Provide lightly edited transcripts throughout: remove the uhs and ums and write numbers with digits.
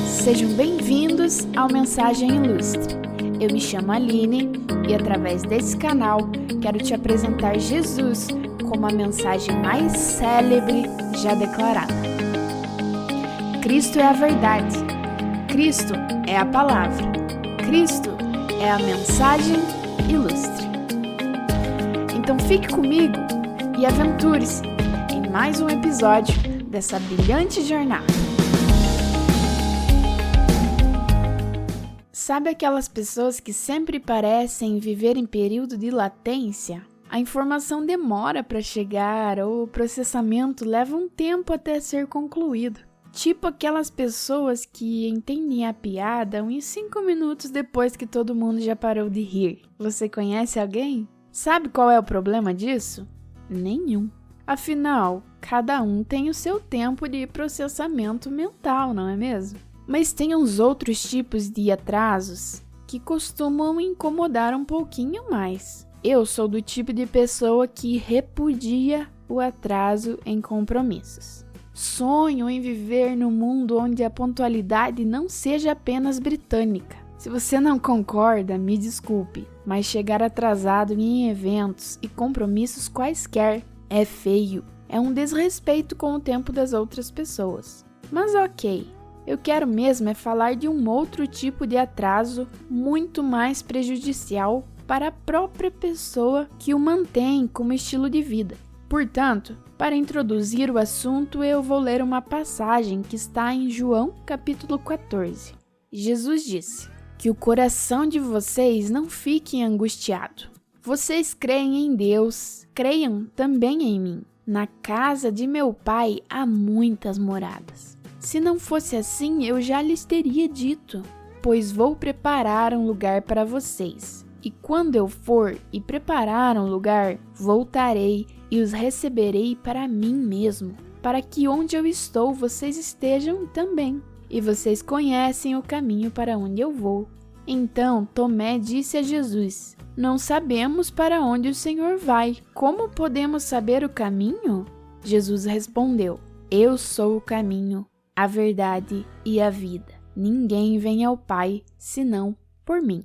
Sejam bem-vindos ao Mensagem Ilustre. Eu me chamo Aline e através desse canal quero te apresentar Jesus como a mensagem mais célebre já declarada. Cristo é a verdade, Cristo é a palavra, Cristo é a mensagem ilustre. Então fique comigo e aventure-se em mais um episódio dessa brilhante jornada. Sabe aquelas pessoas que sempre parecem viver em período de latência? A informação demora para chegar ou o processamento leva um tempo até ser concluído. Tipo aquelas pessoas que entendem a piada uns 5 minutos depois que todo mundo já parou de rir. Você conhece alguém? Sabe qual é o problema disso? Nenhum. Afinal, cada um tem o seu tempo de processamento mental, não é mesmo? Mas tem uns outros tipos de atrasos que costumam incomodar um pouquinho mais. Eu sou do tipo de pessoa que repudia o atraso em compromissos. Sonho em viver num mundo onde a pontualidade não seja apenas britânica. Se você não concorda, me desculpe, mas chegar atrasado em eventos e compromissos quaisquer é feio. É um desrespeito com o tempo das outras pessoas. Mas ok. Eu quero mesmo é falar de um outro tipo de atraso muito mais prejudicial para a própria pessoa que o mantém como estilo de vida. Portanto, para introduzir o assunto, eu vou ler uma passagem que está em João, capítulo 14. Jesus disse: "Que o coração de vocês não fique angustiado. Vocês creem em Deus, creiam também em mim. Na casa de meu Pai há muitas moradas. Se não fosse assim, eu já lhes teria dito, pois vou preparar um lugar para vocês. E quando eu for e preparar um lugar, voltarei e os receberei para mim mesmo, para que onde eu estou vocês estejam também. E vocês conhecem o caminho para onde eu vou." Então Tomé disse a Jesus: "Não sabemos para onde o Senhor vai. Como podemos saber o caminho?" Jesus respondeu: "Eu sou o caminho, a verdade e a vida. Ninguém vem ao Pai senão por mim."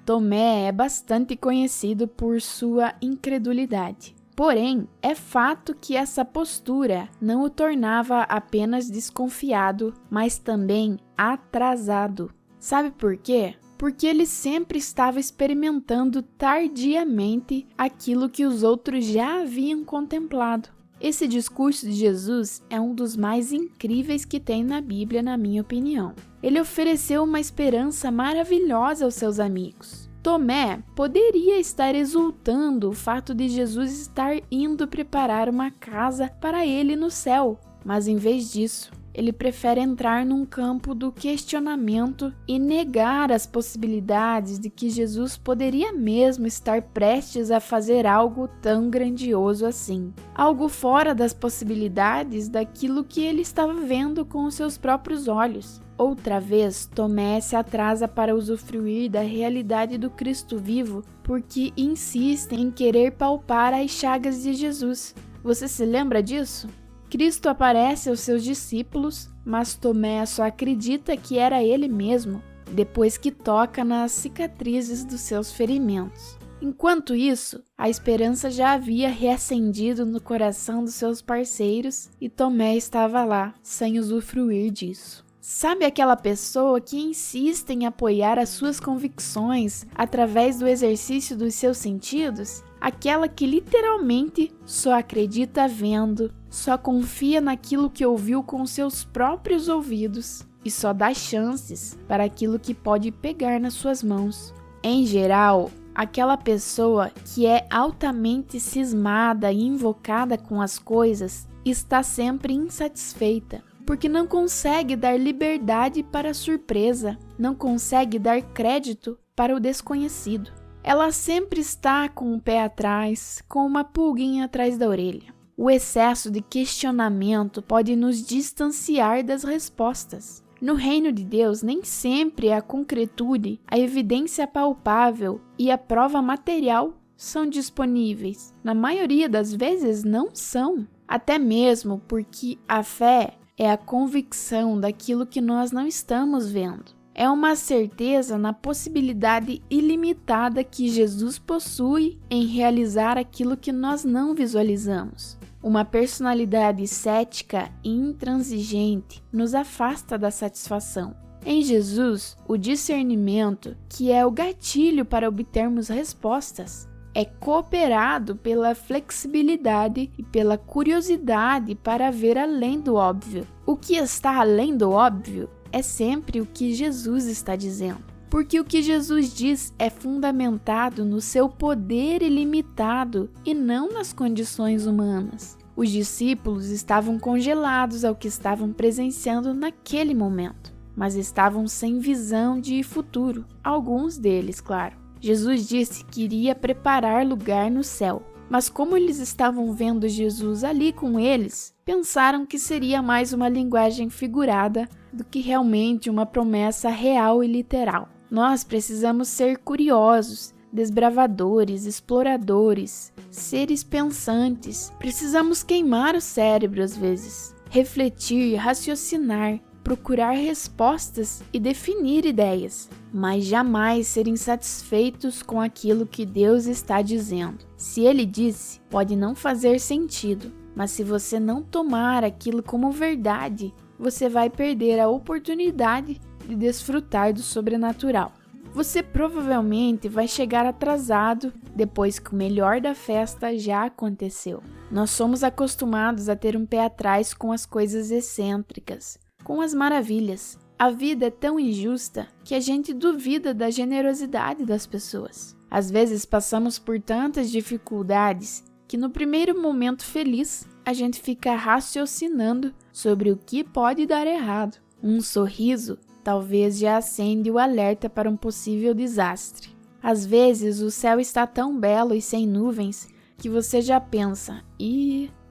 Tomé é bastante conhecido por sua incredulidade. Porém, é fato que essa postura não o tornava apenas desconfiado, mas também atrasado. Sabe por quê? Porque ele sempre estava experimentando tardiamente aquilo que os outros já haviam contemplado. Esse discurso de Jesus é um dos mais incríveis que tem na Bíblia, na minha opinião. Ele ofereceu uma esperança maravilhosa aos seus amigos. Tomé poderia estar exultando o fato de Jesus estar indo preparar uma casa para ele no céu, mas em vez disso, ele prefere entrar num campo do questionamento e negar as possibilidades de que Jesus poderia mesmo estar prestes a fazer algo tão grandioso assim. Algo fora das possibilidades daquilo que ele estava vendo com os seus próprios olhos. Outra vez, Tomé se atrasa para usufruir da realidade do Cristo vivo porque insiste em querer palpar as chagas de Jesus. Você se lembra disso? Cristo aparece aos seus discípulos, mas Tomé só acredita que era ele mesmo, depois que toca nas cicatrizes dos seus ferimentos. Enquanto isso, a esperança já havia reacendido no coração dos seus parceiros e Tomé estava lá, sem usufruir disso. Sabe aquela pessoa que insiste em apoiar as suas convicções através do exercício dos seus sentidos? Aquela que literalmente só acredita vendo, só confia naquilo que ouviu com seus próprios ouvidos e só dá chances para aquilo que pode pegar nas suas mãos. Em geral, aquela pessoa que é altamente cismada e invocada com as coisas está sempre insatisfeita, porque não consegue dar liberdade para a surpresa, não consegue dar crédito para o desconhecido. Ela sempre está com o pé atrás, com uma pulguinha atrás da orelha. O excesso de questionamento pode nos distanciar das respostas. No reino de Deus, nem sempre a concretude, a evidência palpável e a prova material são disponíveis. Na maioria das vezes, não são. Até mesmo porque a fé é a convicção daquilo que nós não estamos vendo. É uma certeza na possibilidade ilimitada que Jesus possui em realizar aquilo que nós não visualizamos. Uma personalidade cética e intransigente nos afasta da satisfação. Em Jesus, o discernimento, que é o gatilho para obtermos respostas, é cooperado pela flexibilidade e pela curiosidade para ver além do óbvio. O que está além do óbvio é sempre o que Jesus está dizendo, porque o que Jesus diz é fundamentado no seu poder ilimitado e não nas condições humanas. Os discípulos estavam congelados ao que estavam presenciando naquele momento, mas estavam sem visão de futuro, alguns deles, claro. Jesus disse que iria preparar lugar no céu, mas como eles estavam vendo Jesus ali com eles, pensaram que seria mais uma linguagem figurada do que realmente uma promessa real e literal. Nós precisamos ser curiosos, desbravadores, exploradores, seres pensantes. Precisamos queimar o cérebro às vezes, refletir, raciocinar, procurar respostas e definir ideias, mas jamais ser insatisfeitos com aquilo que Deus está dizendo. Se Ele disse, pode não fazer sentido, mas se você não tomar aquilo como verdade, você vai perder a oportunidade de desfrutar do sobrenatural. Você provavelmente vai chegar atrasado depois que o melhor da festa já aconteceu. Nós somos acostumados a ter um pé atrás com as coisas excêntricas, com as maravilhas. A vida é tão injusta que a gente duvida da generosidade das pessoas. Às vezes passamos por tantas dificuldades que no primeiro momento feliz a gente fica raciocinando sobre o que pode dar errado. Um sorriso talvez já acende o alerta para um possível desastre. Às vezes o céu está tão belo e sem nuvens que você já pensa,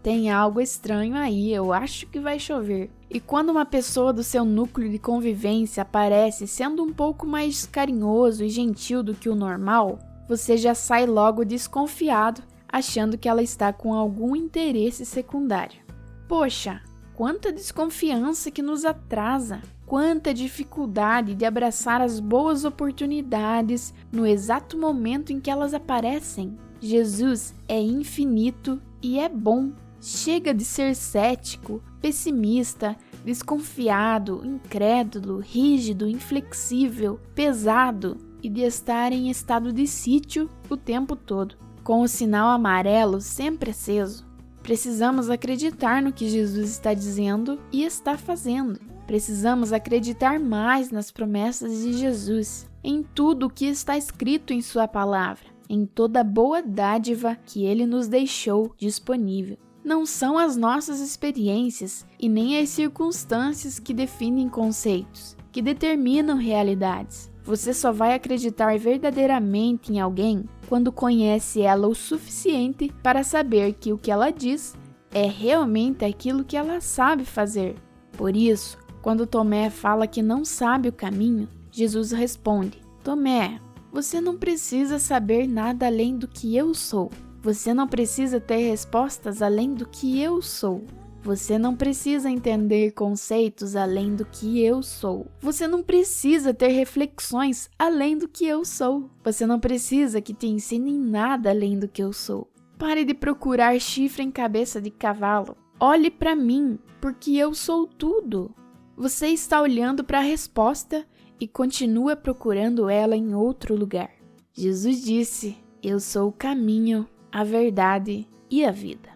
tem algo estranho aí, eu acho que vai chover. E quando uma pessoa do seu núcleo de convivência aparece sendo um pouco mais carinhoso e gentil do que o normal, você já sai logo desconfiado, achando que ela está com algum interesse secundário. Poxa, quanta desconfiança que nos atrasa, quanta dificuldade de abraçar as boas oportunidades no exato momento em que elas aparecem. Jesus é infinito e é bom. Chega de ser cético, pessimista, desconfiado, incrédulo, rígido, inflexível, pesado e de estar em estado de sítio o tempo todo, com o sinal amarelo sempre aceso. Precisamos acreditar no que Jesus está dizendo e está fazendo. Precisamos acreditar mais nas promessas de Jesus, em tudo o que está escrito em sua palavra, em toda boa dádiva que Ele nos deixou disponível. Não são as nossas experiências e nem as circunstâncias que definem conceitos, que determinam realidades. Você só vai acreditar verdadeiramente em alguém quando conhece ela o suficiente para saber que o que ela diz é realmente aquilo que ela sabe fazer. Por isso, quando Tomé fala que não sabe o caminho, Jesus responde: Tomé, você não precisa saber nada além do que eu sou. Você não precisa ter respostas além do que eu sou. Você não precisa entender conceitos além do que eu sou. Você não precisa ter reflexões além do que eu sou. Você não precisa que te ensinem nada além do que eu sou. Pare de procurar chifre em cabeça de cavalo. Olhe para mim, porque eu sou tudo. Você está olhando para a resposta e continua procurando ela em outro lugar. Jesus disse: Eu sou o caminho, a verdade e a vida.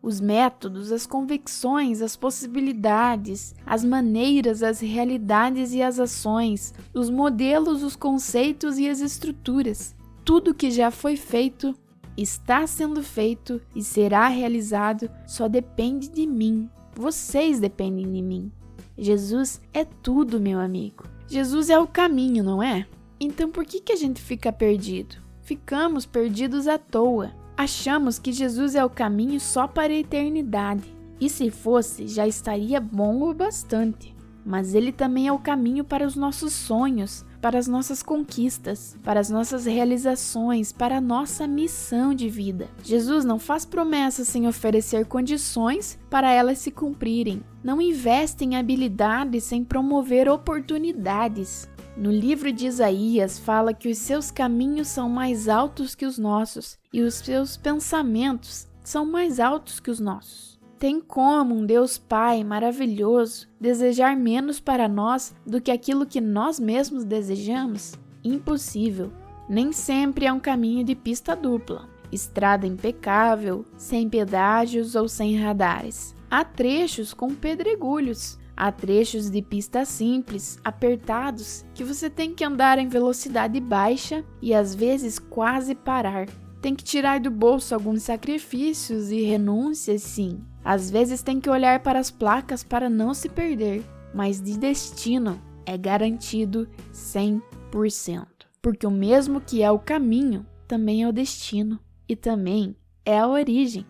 Os métodos, as convicções, as possibilidades, as maneiras, as realidades e as ações, os modelos, os conceitos e as estruturas, tudo que já foi feito, está sendo feito e será realizado só depende de mim. Vocês dependem de mim. Jesus é tudo, meu amigo. Jesus é o caminho, não é? Então por que a gente fica perdido? Ficamos perdidos à toa. Achamos que Jesus é o caminho só para a eternidade. E se fosse, já estaria bom o bastante. mas Ele também é o caminho para os nossos sonhos, para as nossas conquistas, para as nossas realizações, para a nossa missão de vida. Jesus não faz promessas sem oferecer condições para elas se cumprirem. Não investe em habilidades sem promover oportunidades. No livro de Isaías fala que os seus caminhos são mais altos que os nossos e os seus pensamentos são mais altos que os nossos. Tem como um Deus Pai maravilhoso desejar menos para nós do que aquilo que nós mesmos desejamos? Impossível. Nem sempre é um caminho de pista dupla, estrada impecável, sem pedágios ou sem radares. Há trechos com pedregulhos. Há trechos de pista simples, apertados, que você tem que andar em velocidade baixa e às vezes quase parar. Tem que tirar do bolso alguns sacrifícios e renúncias, sim. Às vezes tem que olhar para as placas para não se perder, mas de destino é garantido 100%. Porque o mesmo que é o caminho, também é o destino e também é a origem.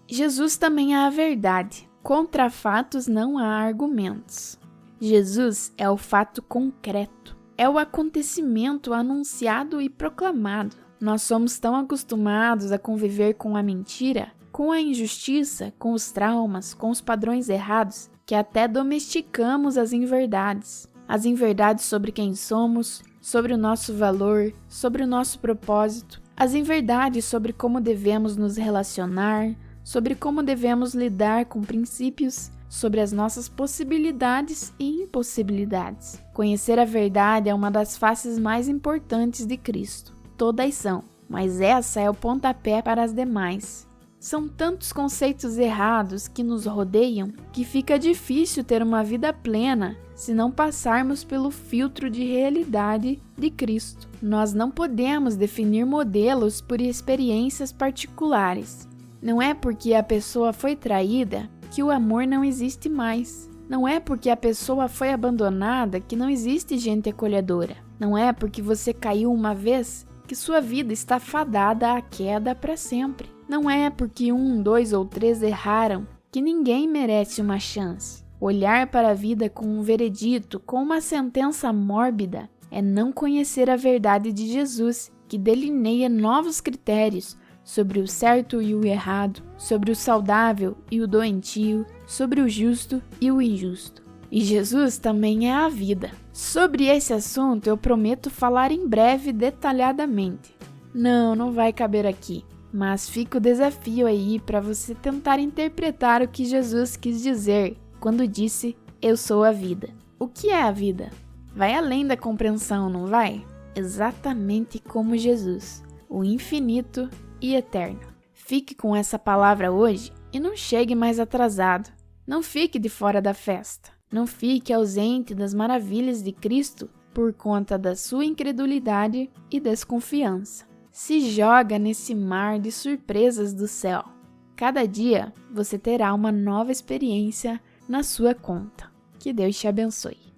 Jesus também é a verdade. Contra fatos não há argumentos. Jesus é o fato concreto, é o acontecimento anunciado e proclamado. Nós somos tão acostumados a conviver com a mentira, com a injustiça, com os traumas, com os padrões errados, que até domesticamos as inverdades. As inverdades sobre quem somos, sobre o nosso valor, sobre o nosso propósito. As inverdades sobre como devemos nos relacionar, sobre como devemos lidar com princípios, sobre as nossas possibilidades e impossibilidades. Conhecer a verdade é uma das faces mais importantes de Cristo. Todas são, mas essa é o pontapé para as demais. São tantos conceitos errados que nos rodeiam que fica difícil ter uma vida plena se não passarmos pelo filtro de realidade de Cristo. Nós não podemos definir modelos por experiências particulares. Não é porque a pessoa foi traída que o amor não existe mais. Não é porque a pessoa foi abandonada que não existe gente acolhedora. Não é porque você caiu uma vez que sua vida está fadada à queda para sempre. Não é porque 1, 2 ou 3 erraram que ninguém merece uma chance. Olhar para a vida com um veredito, com uma sentença mórbida, é não conhecer a verdade de Jesus, que delineia novos critérios sobre o certo e o errado, sobre o saudável e o doentio, sobre o justo e o injusto. E Jesus também é a vida. Sobre esse assunto eu prometo falar em breve detalhadamente. Não vai caber aqui, mas fica o desafio aí para você tentar interpretar o que Jesus quis dizer quando disse: eu sou a vida. O que é a vida? Vai além da compreensão, não vai? Exatamente como Jesus, o infinito e eterno. Fique com essa palavra hoje e não chegue mais atrasado. Não fique de fora da festa. Não fique ausente das maravilhas de Cristo por conta da sua incredulidade e desconfiança. Se joga nesse mar de surpresas do céu. Cada dia você terá uma nova experiência na sua conta. Que Deus te abençoe.